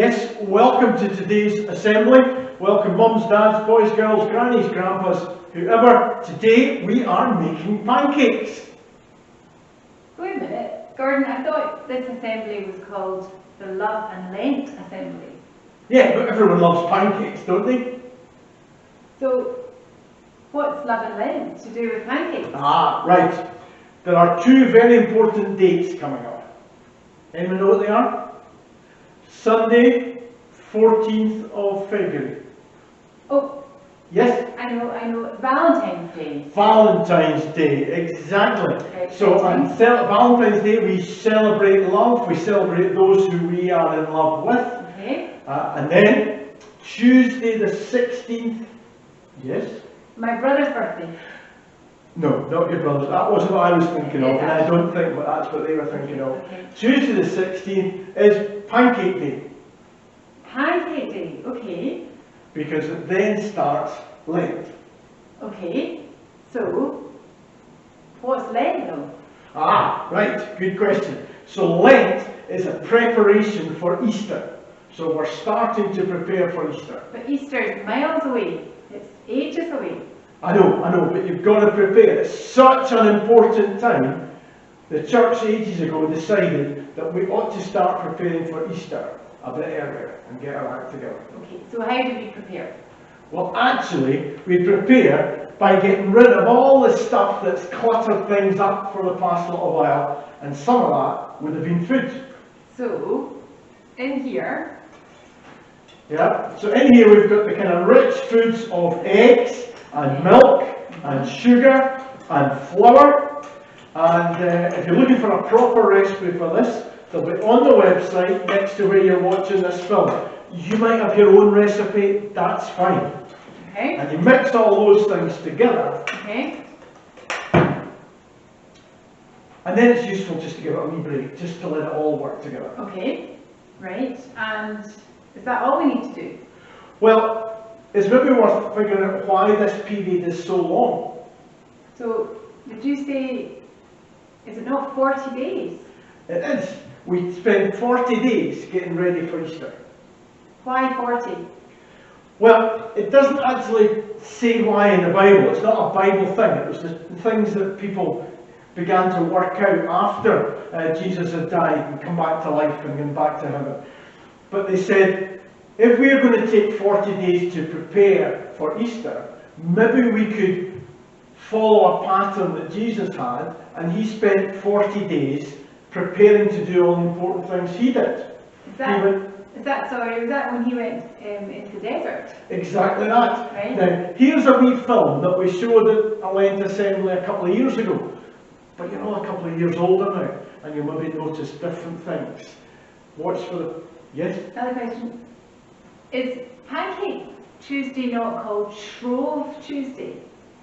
Yes, welcome to today's assembly. Welcome mums, dads, boys, girls, grannies, grandpas, whoever. Today we are making pancakes. Wait a minute, Gordon, I thought this assembly was called the Love and Lent Assembly. Yeah, but everyone loves pancakes, don't they? So, what's Love and Lent to do with pancakes? Ah, right. There are two very important dates coming up. Anyone know what they are? Sunday, 14th of February. Oh, Yes? I know, Valentine's Day. Valentine's Day, exactly. Okay, So on Valentine's Day we celebrate love, we celebrate those who we are in love with. Okay. And then Tuesday the 16th, yes? My brother's birthday. No, not your brother's. That wasn't what I was thinking of, and I don't think that's what they were thinking of. Okay. Tuesday the 16th is Pancake Day, Pancake Day, okay. because it then starts Lent. Okay. So, what's Lent though? Ah, right, good question. So Lent is a preparation for Easter. So we're starting to prepare for Easter. But Easter is miles away. It's ages away. I know, but you've got to prepare. It's such an important time. The church ages ago decided that we ought to start preparing for Easter a bit earlier and get our act together. Okay, so how do we prepare? Well, actually, we prepare by getting rid of all the stuff that's cluttered things up for the past little while, and some of that would have been food. So, in here, Yeah. So in here we've got the kind of rich foods of eggs and milk and sugar and flour. And if you're looking for a proper recipe for this, they'll be on the website next to where you're watching this film. You might have your own recipe, that's fine. okay, And you mix all those things together, okay, and then it's useful just to give it a wee break, just to let it all work together. okay, right, and is that all we need to do? Well, it's maybe worth figuring out why this period is so long. So, did you say, is it not 40 days? It is. We spend 40 days getting ready for Easter. Why 40? Well, it doesn't actually say why in the Bible. It's not a Bible thing. It was the things that people began to work out after Jesus had died and come back to life and gone back to heaven. But they said, if we're going to take 40 days to prepare for Easter, maybe we could follow a pattern that Jesus had, and he spent 40 days preparing to do all the important things he did. Was that when he went into the desert? Exactly that. Right. Now, here's a wee film that we showed at a Lent assembly a couple of years ago. But you're all a couple of years older now, and you maybe notice different things. Watch for the... Yes? Another question. Is Pancake Tuesday not called Shrove Tuesday?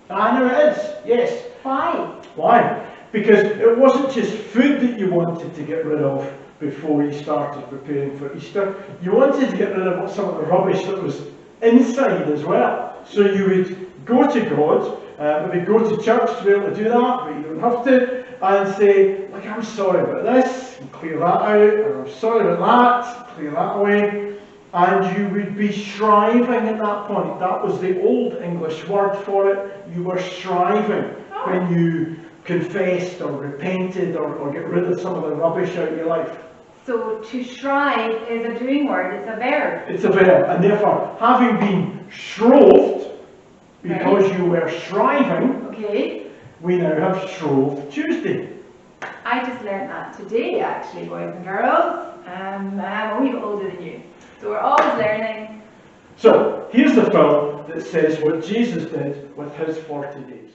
I know it is, yes. Why? Why? Because it wasn't just food that you wanted to get rid of before you started preparing for Easter. You wanted to get rid of some of the rubbish that was inside as well. So you would go to God, maybe go to church to be able to do that, but you don't have to, and say, look, I'm sorry about this, and clear that out, or I'm sorry about that, clear that away. And you would be striving at that point. That was the old English word for it. You were striving when you confessed or repented or get rid of some of the rubbish out of your life. So to strive is a doing word, it's a verb. It's a verb, and therefore, having been shrove, because you were striving, Okay. we now have Shrove Tuesday. I just learned that today, actually, boys and girls. And I'm a wee bit older than you. So we're always learning. So, here's the film that says what Jesus did with his 40 days.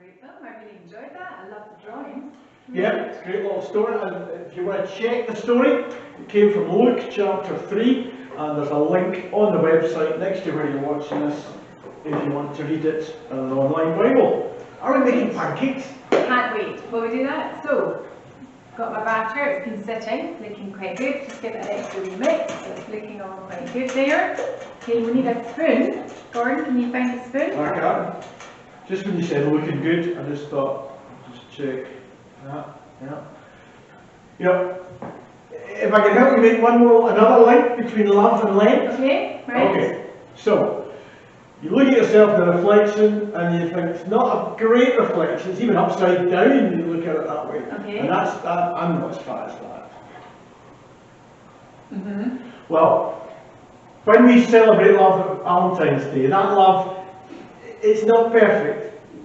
great film. I really enjoyed that. I love the drawings. Yeah, it's a great little story. And if you want to check the story, it came from Luke chapter 3, and there's a link on the website next to where you're watching this if you want to read it in an online Bible. Are we making pancakes? Can't wait. Will we do that? So, got my batter. It's been sitting, looking quite good. Just give it an extra wee mix. So it's looking all quite good there. Okay, we need a spoon. Gordon, can you find a spoon? I can. Just when you said looking good, I just thought, just check. Yeah. You know, if I can help you make another link between love and Lent. Okay, right. Okay, so you look at yourself in the reflection and you think it's not a great reflection, it's even upside down when you look at it that way. Okay. And I'm not as far as that. Mm-hmm. Well, when we celebrate love at Valentine's Day, that love, it's not perfect.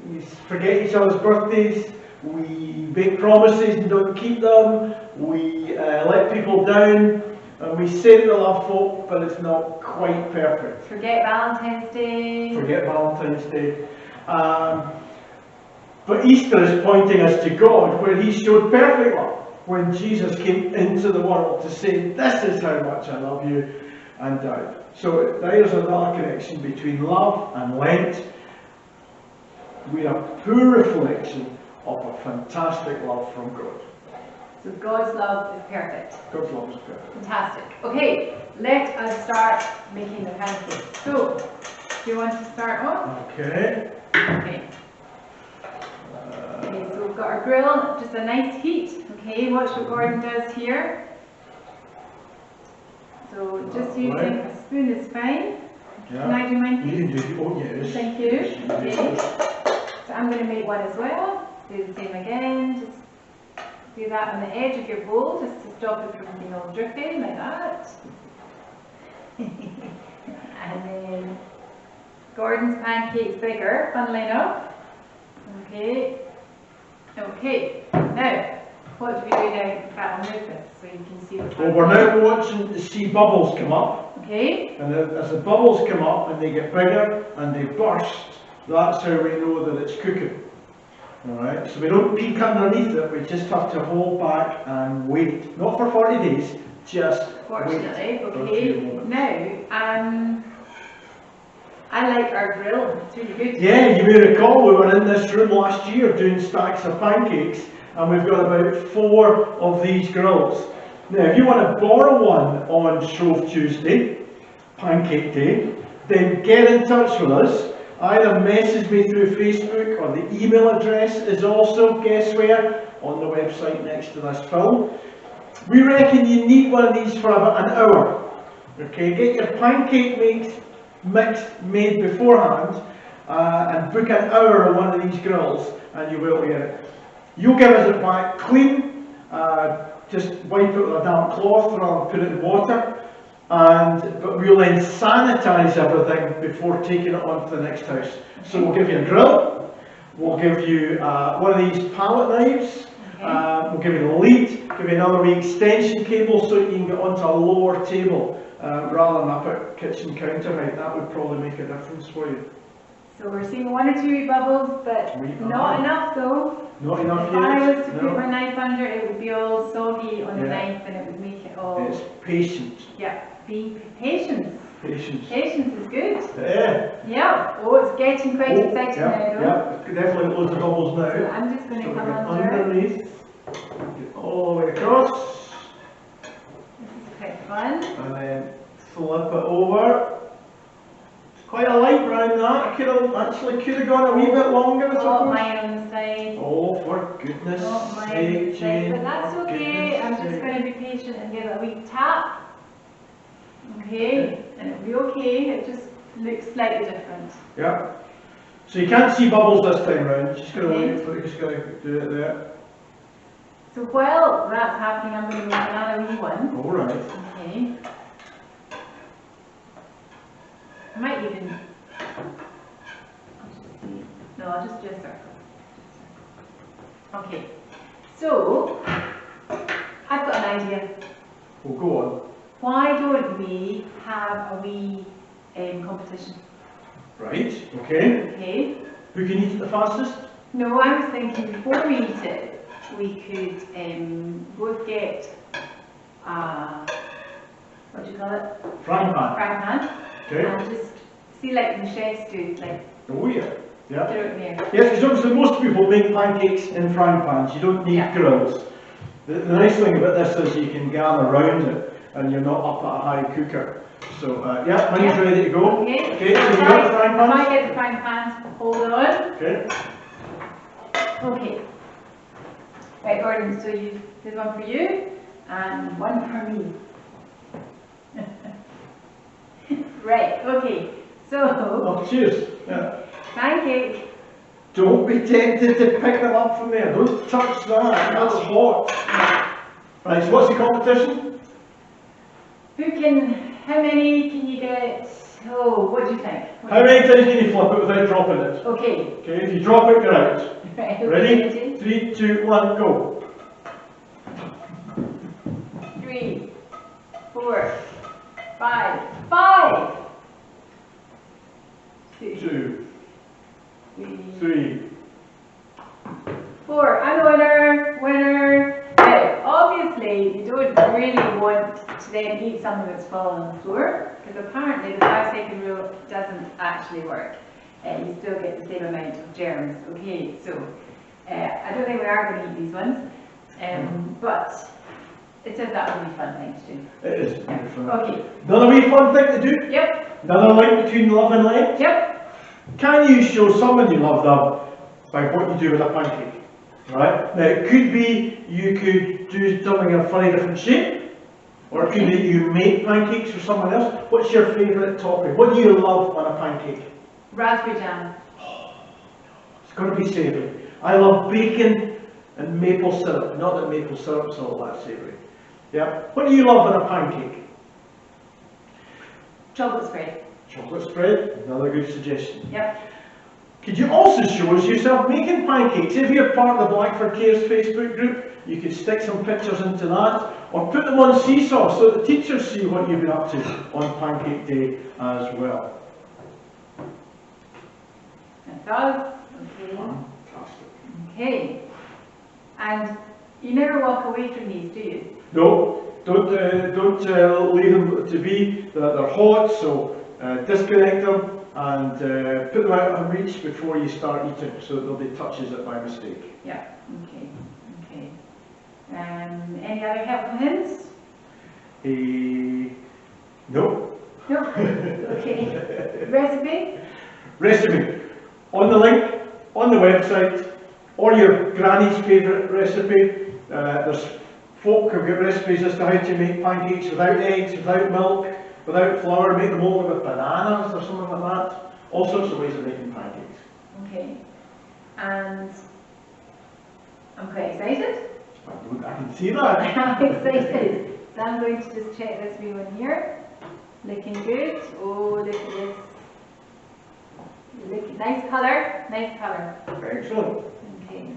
We forget each other's birthdays, we make promises and don't keep them, we let people down, and we say that we love folk, but it's not quite perfect. Forget Valentine's Day. Forget Valentine's Day. But Easter is pointing us to God, where He showed perfect love when Jesus came into the world to say, this is how much I love you, and died. So there's another connection between love and Lent. We are a poor reflection of a fantastic love from God. So God's love is perfect. God's love is perfect. Fantastic. Okay, let us start making the pancakes. So, do you want to start off? Okay. Okay. Okay, so we've got our grill, just a nice heat. Okay, watch what Gordon does here. So just using a spoon is fine. Yeah. Can I do mine? You can do it. Oh yes. Thank you. Okay. So I'm going to make one as well. Do the same again. Just do that on the edge of your bowl, just to stop it from being all dripping like that. And then Gordon's pancake's bigger, funnily enough. Okay. Okay. Now, what do we do now? I'll move this so you can see what's Well, happening. we're now watching to see bubbles come up. Okay. And as the bubbles come up and they get bigger and they burst, that's how we know that it's cooking. Alright, so we don't peek underneath it, we just have to hold back and wait. Not for 40 days, just Fortunately, wait for a okay. few moments. Now, I like our grill. It's really good. Yeah, you may recall we were in this room last year doing stacks of pancakes, and we've got about 4 of these grills. Now, if you want to borrow one on Shrove Tuesday, Pancake Day, then get in touch with us. Either message me through Facebook, or the email address is also, guess where, on the website next to this film. We reckon you need one of these for about an hour. Okay, get your pancake mix made beforehand, and book an hour on one of these grills, and you will get it. You'll give us it back clean, just wipe it with a damp cloth rather than put it in water. But we'll then sanitize everything before taking it on to the next house. So we'll give you a drill, we'll give you one of these palette knives, we'll give you the lead, give you another wee extension cable so you can get onto a lower table rather than up at kitchen counter height. That would probably make a difference for you. So we're seeing 1 or 2 wee bubbles, but not enough though. Not enough if yet? I was to No. put my knife under, it would be all soggy on the Yeah. knife and it would make it all... It's patient. Yeah, be patient. Patience. Patience is good. Yeah. Yeah. Oh, it's getting quite exciting now though. Yeah, definitely loads of bubbles now. So I'm just going to So come get under. underneath, get all the way across, This is quite fun. and then flip it over. It's quite a light brown that. Could have gone a wee bit longer, I Got suppose. mine on the side. Oh, for goodness Got mine on sake, the side. Jane. But that's for okay. goodness I'm just sake. going to be patient and give it a wee tap. Okay, and it'll be okay. It just looks slightly different. Yeah. So you can't see bubbles this time round. Just gonna Okay. wait for just gonna do it there. So while that's happening, I'm going to make another wee one. All right. Okay. I might even. I'll just do a circle. Okay. So I've got an idea. Well, go on. Why don't we have a wee competition? Right. Okay. Okay. Who can eat it the fastest? No, I was thinking before we eat it, we could both get, what do you call it? Frying pan. Frying pan. Okay. And just see like the chefs do, like Oh yeah. Yeah. throw it in there. Yes, because obviously most people make pancakes in frying pans. You don't need grills. The nice thing about this is you can gather around it and you're not up at a high cooker. So yeah, mine's ready to go. Okay. Okay, so you got the frying If I pans? get the frying pans, hold on. Okay. Okay. Right, Gordon, so there's one for you and one for me. Right, okay. So, Oh, cheers. Yeah. pancake. Don't be tempted to pick them up from there. Don't touch that. That's hot. Right, so what's the competition? How many can you get? Oh, what do you think? How many times can you flip it without dropping it? Okay. Okay, if you drop it, you're out. Right, okay. Ready? 3, 2, 1, go. 3, 4, 5. 5! 2, 3, 3. 4. I'm the winner! Winner! Now, obviously, you don't really want to then eat something that's fallen on the floor, because apparently the 5-second rule doesn't actually work. You still get the same amount of germs. Okay, so I don't think we are going to eat these ones, but it says that would be a fun thing to do. It is. Yeah. Okay. Another wee fun thing to do. Yep. Another link between love and Lent. Yep. Can you show someone you love them by what you do with a pancake? Right? Now it could be you could do something in a funny different shape, or it could be you make pancakes for someone else. What's your favourite topping? What do you love on a pancake? Raspberry jam. It's got to be savoury. I love bacon and maple syrup. Not that maple syrup's all that savoury. Yeah. What do you love on a pancake? Chocolate spread. Chocolate spread. Another good suggestion. Yep. Could you also show us yourself making pancakes? If you're part of the Blackford Cares Facebook group, you could stick some pictures into that, or put them on Seesaw so the teachers see what you've been up to on Pancake Day as well. That's us. Okay. Fantastic. Okay. And you never walk away from these, do you? No, don't leave them to be. They're hot, so disconnect them and put them out of reach before you start eating, so there'll be touches it by mistake. Yeah. Okay. Okay. Any other helpful hints? No. No. Okay. Recipe? Recipe. On the link, on the website, or your granny's favourite recipe. There's folk who've got recipes as to how to make pancakes without eggs, without milk, without flour, make them only with bananas or something like that. All sorts of ways of making pancakes. Okay. And I'm quite excited. I can see that. I'm excited. So I'm going to just check this wee one here. Looking good. Oh, look at this. Look, nice colour. Nice colour. Excellent. Okay.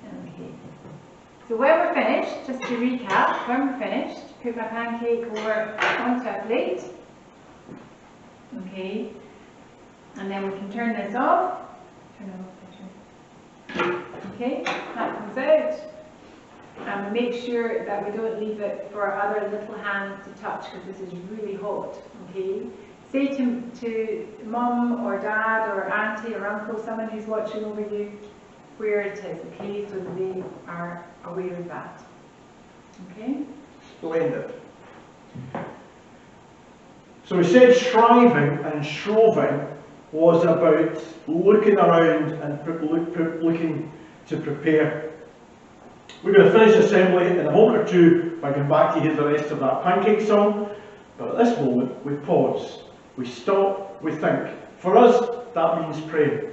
Okay. So when we're finished, just to recap, when we're finished, put my pancake over onto a plate. Okay. And then we can turn this off. Turn it off. Okay, that comes out. And we make sure that we don't leave it for other little hands to touch, because this is really hot. Okay. Say to mum or dad or auntie or uncle, someone who's watching over you, where it is, okay, so that they are aware of that. Okay? Splendid. So we said shriving and shroving was about looking around and looking to prepare. We're going to finish assembly in a moment or two by going back to hear the rest of that pancake song. But at this moment, we pause, we stop, we think. For us, that means praying.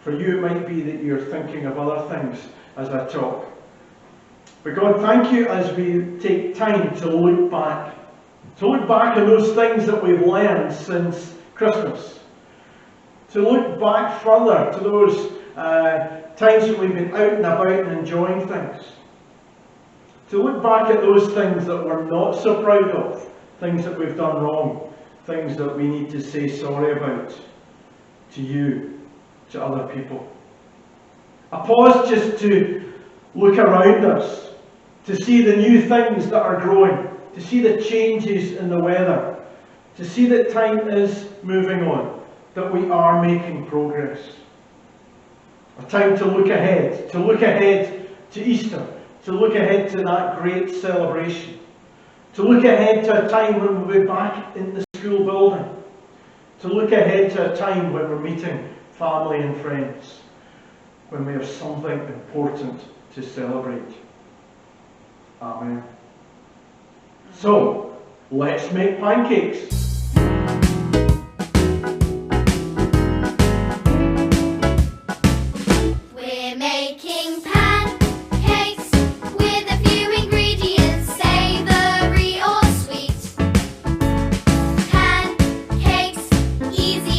For you, it might be that you're thinking of other things as I talk. But God, thank you as we take time to look back. To look back on those things that we've learned since Christmas. To look back further to those times that we've been out and about and enjoying things. To look back at those things that we're not so proud of. Things that we've done wrong. Things that we need to say sorry about to you. to other people. A pause just to look around us, to see the new things that are growing, to see the changes in the weather, to see that time is moving on, that we are making progress. A time to look ahead to Easter, to look ahead to that great celebration, to look ahead to a time when we'll be back in the school building, to look ahead to a time when we're meeting family and friends, when we have something important to celebrate. Amen. So, let's make pancakes. We're making pancakes with a few ingredients, savoury or sweet. Pancakes, easy